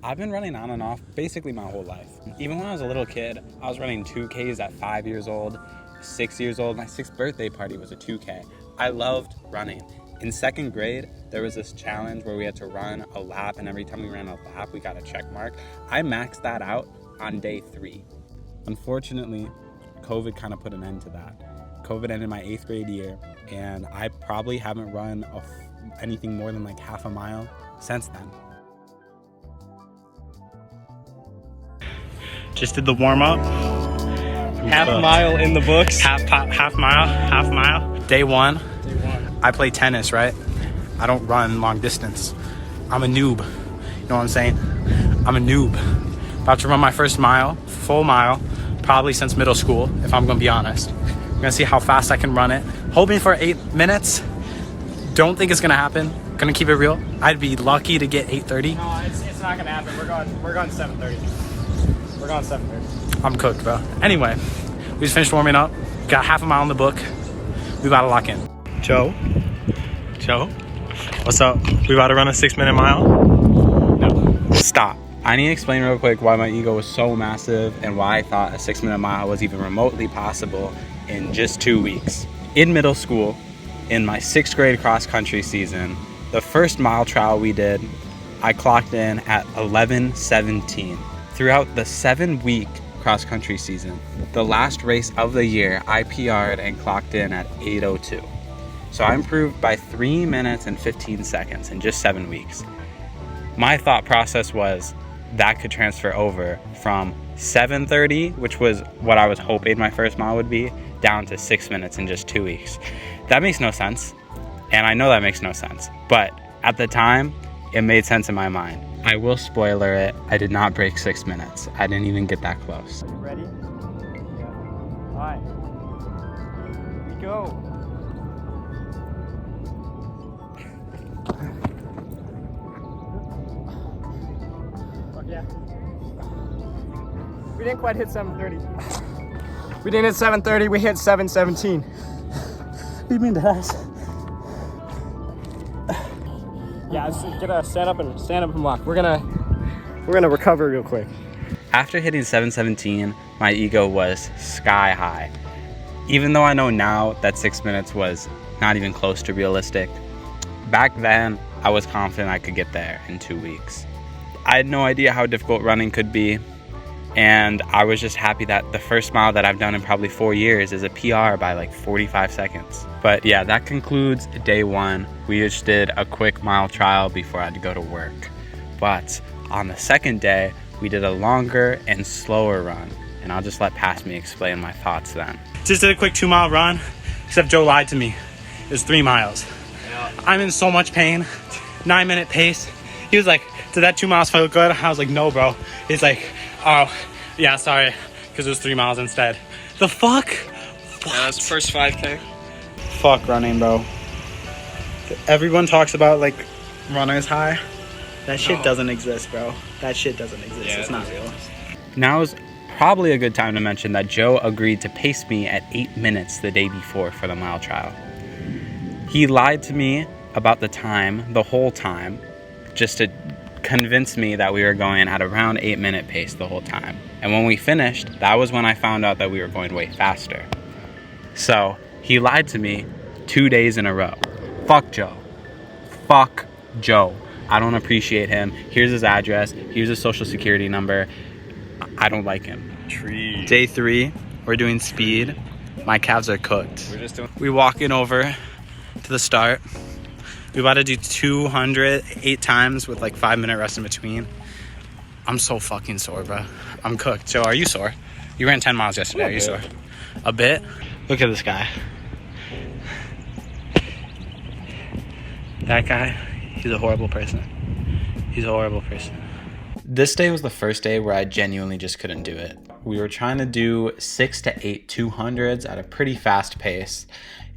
I've been running on and off basically my whole life. Even when I was a little kid, I was running 2Ks at 5 years old, 6 years old. My 6th birthday party was a 2K. I loved running. In 2nd grade, there was this challenge where we had to run a lap, and every time we ran a lap, we got a check mark. I maxed that out on day 3. Unfortunately, COVID kind of put an end to that. COVID ended my 8th grade year, and I probably haven't run anything more than like half a mile since then. Just did the warm-up. Half mile in the books. Half mile. Day one, I play tennis, right? I don't run long distance. I'm a noob. You know what I'm saying? I'm a noob. About to run my first mile, full mile, probably since middle school, if I'm gonna be honest. I'm gonna see how fast I can run it. Hoping for 8 minutes. Don't think it's gonna happen. Gonna keep it real. I'd be lucky to get 8:30. No, it's not gonna happen. We're going 7:30. We're going 7:30. I'm cooked, bro. Anyway, we just finished warming up. Got half a mile in the book. We about to lock in. Joe, what's up? We about to run a 6-minute mile? No. Stop. I need to explain real quick why my ego was so massive and why I thought a 6-minute mile was even remotely possible in just 2 weeks. In middle school, in my 6th grade cross country season, the first mile trial we did, I clocked in at 11:17. Throughout the 7-week cross country season, the last race of the year, I PR'd and clocked in at 8:02. So I improved by 3 minutes and 15 seconds in just 7 weeks. My thought process was that could transfer over from 7:30, which was what I was hoping my first mile would be, down to 6 minutes in just 2 weeks. That makes no sense. And I know that makes no sense. But at the time, it made sense in my mind. I will spoiler it. I did not break 6 minutes. I didn't even get that close. Ready? Yeah. All right. Here we go. Fuck yeah. We didn't quite hit 7:30. We didn't hit 7:30. We hit 7:17. What do you mean, Daz? Yeah, let's get a stand up and walk. We're gonna recover real quick. After hitting 7:17, my ego was sky high. Even though I know now that 6 minutes was not even close to realistic, back then I was confident I could get there in 2 weeks. I had no idea how difficult running could be, and I was just happy that the first mile that I've done in probably 4 years is a PR by like 45 seconds. But yeah, that concludes day 1. We just did a quick mile trial before I had to go to work. But on the second day, we did a longer and slower run, and I'll just let past me explain my thoughts then. Just did a quick 2-mile run, except Joe lied to me. It was 3 miles. Yeah. I'm in so much pain. 9-minute pace. He was like, did that 2 miles feel good? I was like, no, bro. He's like, oh, yeah, sorry, because it was 3 miles instead. The fuck? What? Yeah, that's first 5K. Fuck running, bro. Everyone talks about like runner's high. That shit doesn't exist, bro. That shit doesn't exist. Yeah, it's not real. Now is probably a good time to mention that Joe agreed to pace me at 8 minutes the day before for the mile trial. He lied to me about the time the whole time just to convince me that we were going at around 8-minute pace the whole time. And when we finished, that was when I found out that we were going way faster. So he lied to me 2 days in a row. Fuck Joe. Fuck Joe. I don't appreciate him. Here's his address. Here's his social security number. I don't like him. Tree. Day 3, we're doing speed. My calves are cooked. We walking over to the start. We about to do 200 8 times with like 5-minute rest in between. I'm so fucking sore, bro. I'm cooked. Joe, are you sore? You ran 10 miles yesterday. Are you sore? A bit? Look at this guy. That guy, he's a horrible person. He's a horrible person. This day was the first day where I genuinely just couldn't do it. We were trying to do 6 to 8 200s at a pretty fast pace.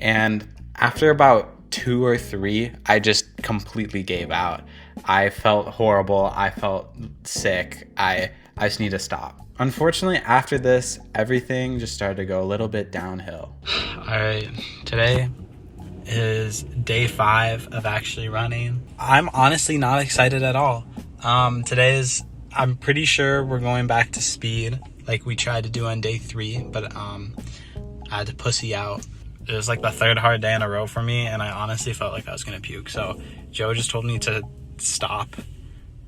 And after about 2 or 3, I just completely gave out. I felt horrible. I felt sick. I just need to stop. Unfortunately, after this, everything just started to go a little bit downhill. All right, today is day 5 of actually running. I'm honestly not excited at all. I'm pretty sure we're going back to speed like we tried to do on day 3, but I had to pussy out. It was like the 3rd hard day in a row for me, and I honestly felt like I was gonna puke. So Joe just told me to stop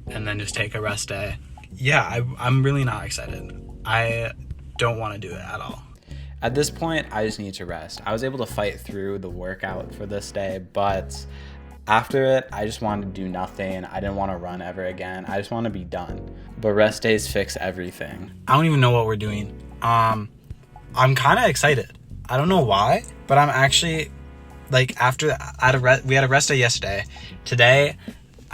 and then just take a rest day. Yeah, I'm really not excited. I don't want to do it at all. At this point, I just need to rest. I was able to fight through the workout for this day, but after it, I just wanted to do nothing. I didn't want to run ever again. I just want to be done. But rest days fix everything. I don't even know what we're doing. I'm kind of excited. I don't know why, but I'm actually like we had a rest day yesterday. Today,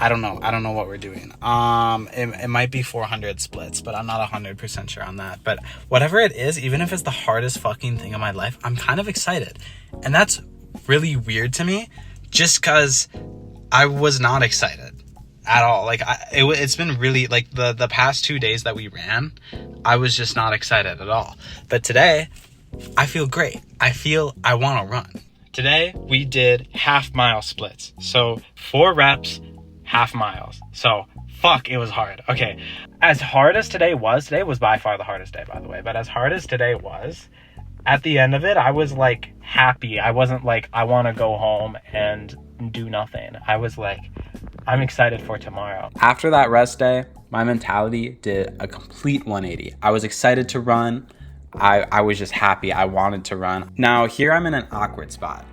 I don't know. I don't know what we're doing. It might be 400 splits, but I'm not 100% sure on that. But whatever it is, even if it's the hardest fucking thing of my life, I'm kind of excited. And that's really weird to me, just because I was not excited at all. Like, it's been really, like, the past 2 days that we ran, I was just not excited at all. But today, I feel great. I want to run. Today, we did half-mile splits. So 4 reps, half miles. So fuck, it was hard. Okay, as hard as today was by far the hardest day, by the way, but as hard as today was, at the end of it, I was like happy. I wasn't like, I want to go home and do nothing. I was like, I'm excited for tomorrow. After that rest day, my mentality did a complete 180. I was excited to run. I was just happy. I wanted to run. Now here I'm in an awkward spot.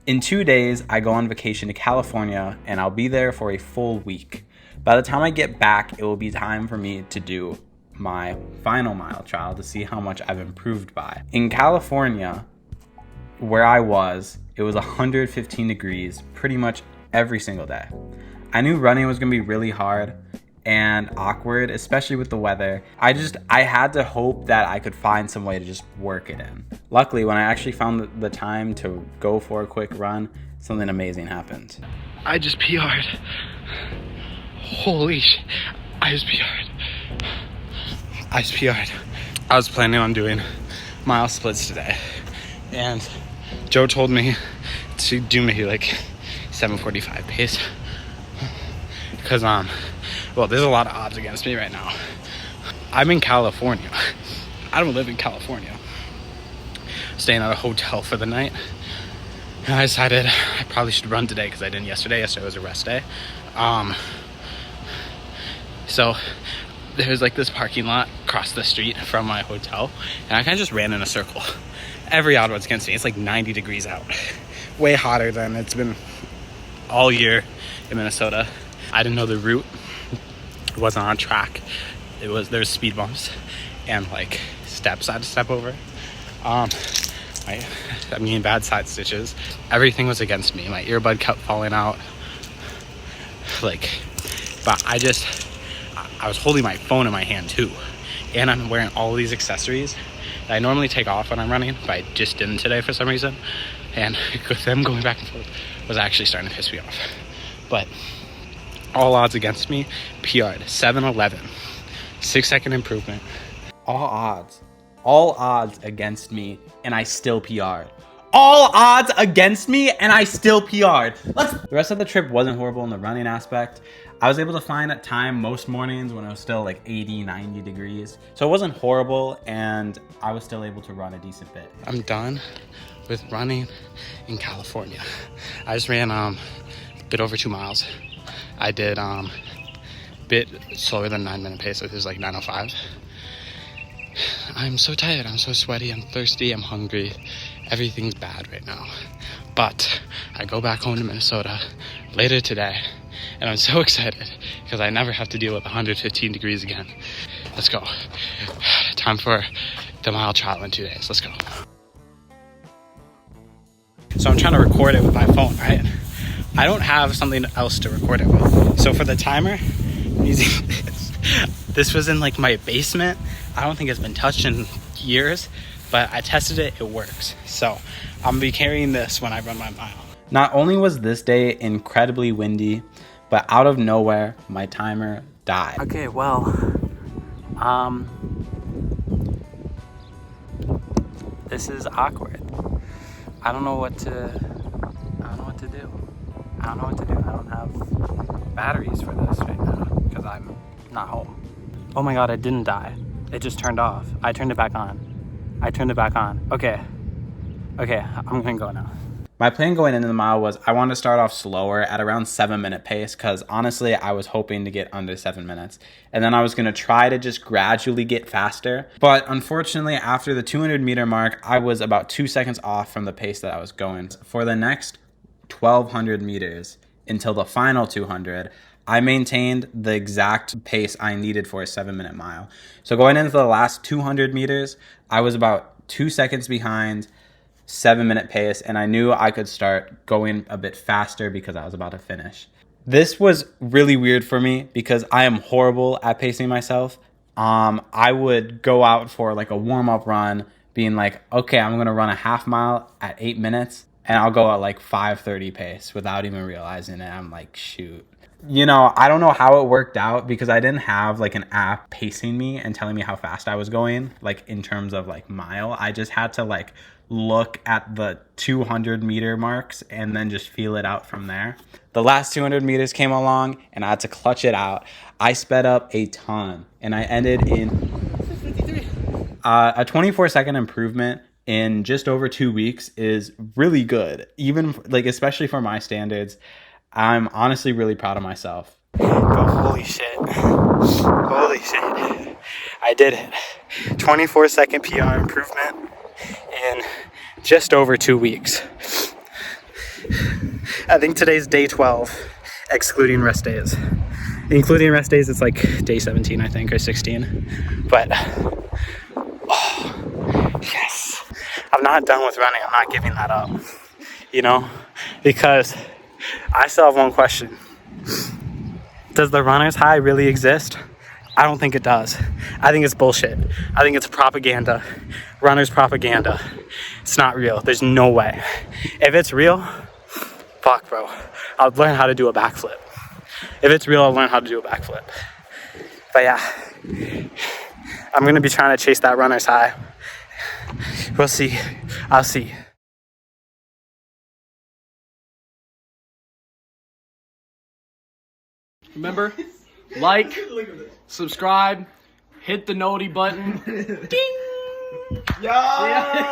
In 2 days, I go on vacation to California, and I'll be there for a full week. By the time I get back, it will be time for me to do my final mile trial to see how much I've improved by. In California, where I was, it was 115 degrees pretty much every single day. I knew running was gonna be really hard and awkward, especially with the weather. I had to hope that I could find some way to just work it in. Luckily, when I actually found the time to go for a quick run, something amazing happened. I just PR'd. Holy shit. I just PR'd. I was planning on doing mile splits today, and Joe told me to do maybe like 7:45 pace. Because, well, there's a lot of odds against me right now. I'm in California. I don't live in California. Staying at a hotel for the night. And I decided I probably should run today because I didn't yesterday. Yesterday was a rest day. So there's like this parking lot across the street from my hotel, and I kind of just ran in a circle. Every odd was against me. It's like 90 degrees out. Way hotter than it's been all year in Minnesota. I didn't know the route. It wasn't on track. There's speed bumps and like steps I had to step over. Bad side stitches. Everything was against me. My earbud kept falling out. But I was holding my phone in my hand too. And I'm wearing all these accessories that I normally take off when I'm running, but I just didn't today for some reason. And them going back and forth was actually starting to piss me off. But all odds against me, PR'd 7:11, 6-second improvement. All odds against me, and I still PR'd. All odds against me, and I still PR'd. The rest of the trip wasn't horrible in the running aspect. I was able to find a time most mornings when it was still like 80, 90 degrees. So it wasn't horrible, and I was still able to run a decent bit. I'm done with running in California. I just ran a bit over 2 miles. I did bit slower than 9-minute pace. It was like 9:05. I'm so tired. I'm so sweaty. I'm thirsty. I'm hungry. Everything's bad right now. But I go back home to Minnesota later today, and I'm so excited because I never have to deal with 115 degrees again. Let's go. Time for the mile trial in 2 days. Let's go. So I'm trying to record it with my phone, right? I don't have something else to record it with. So for the timer, I'm using this. This was in like my basement. I don't think it's been touched in years, but I tested it, it works. So I'm gonna be carrying this when I run my mile. Not only was this day incredibly windy, but out of nowhere, my timer died. Okay, well, this is awkward. I don't know what to do. I don't have batteries for this right now because I'm not home. Oh my God, it didn't die. It just turned off. I turned it back on. I turned it back on. Okay, I'm gonna go now. My plan going into the mile was I wanted to start off slower at around 7-minute pace because honestly, I was hoping to get under 7 minutes. And then I was going to try to just gradually get faster. But unfortunately, after the 200-meter mark, I was about 2 seconds off from the pace that I was going. For the next 1,200 meters until the final 200, I maintained the exact pace I needed for a 7-minute mile. So going into the last 200 meters, I was about 2 seconds behind 7-minute pace, and I knew I could start going a bit faster because I was about to finish. This was really weird for me because I am horrible at pacing myself. I would go out for like a warm-up run being like, okay, I'm gonna run a half mile at 8 minutes, and I'll go at like 5:30 pace without even realizing it. I'm like, shoot. You know, I don't know how it worked out because I didn't have like an app pacing me and telling me how fast I was going, like in terms of like mile. I just had to like look at the 200-meter marks and then just feel it out from there. The last 200 meters came along and I had to clutch it out. I sped up a ton and I ended in a 24-second improvement in just over 2 weeks is really good. Even like, especially for my standards, I'm honestly really proud of myself. Oh, holy shit. Holy shit. I did it. 24-second PR improvement in just over 2 weeks. I think today's day 12, excluding rest days. Including rest days, it's like day 17, I think, or 16. But, oh, yes. I'm not done with running. I'm not giving that up, you know, because I still have one question. Does the runner's high really exist? I don't think it does. I think it's bullshit. I think it's propaganda. Runner's propaganda. It's not real. There's no way. If it's real, fuck, bro. I'll learn how to do a backflip. If it's real, I'll learn how to do a backflip. But yeah, I'm going to be trying to chase that runner's high. We'll see. I'll see. Remember, like, subscribe, hit the noti button. Ding! Yeah.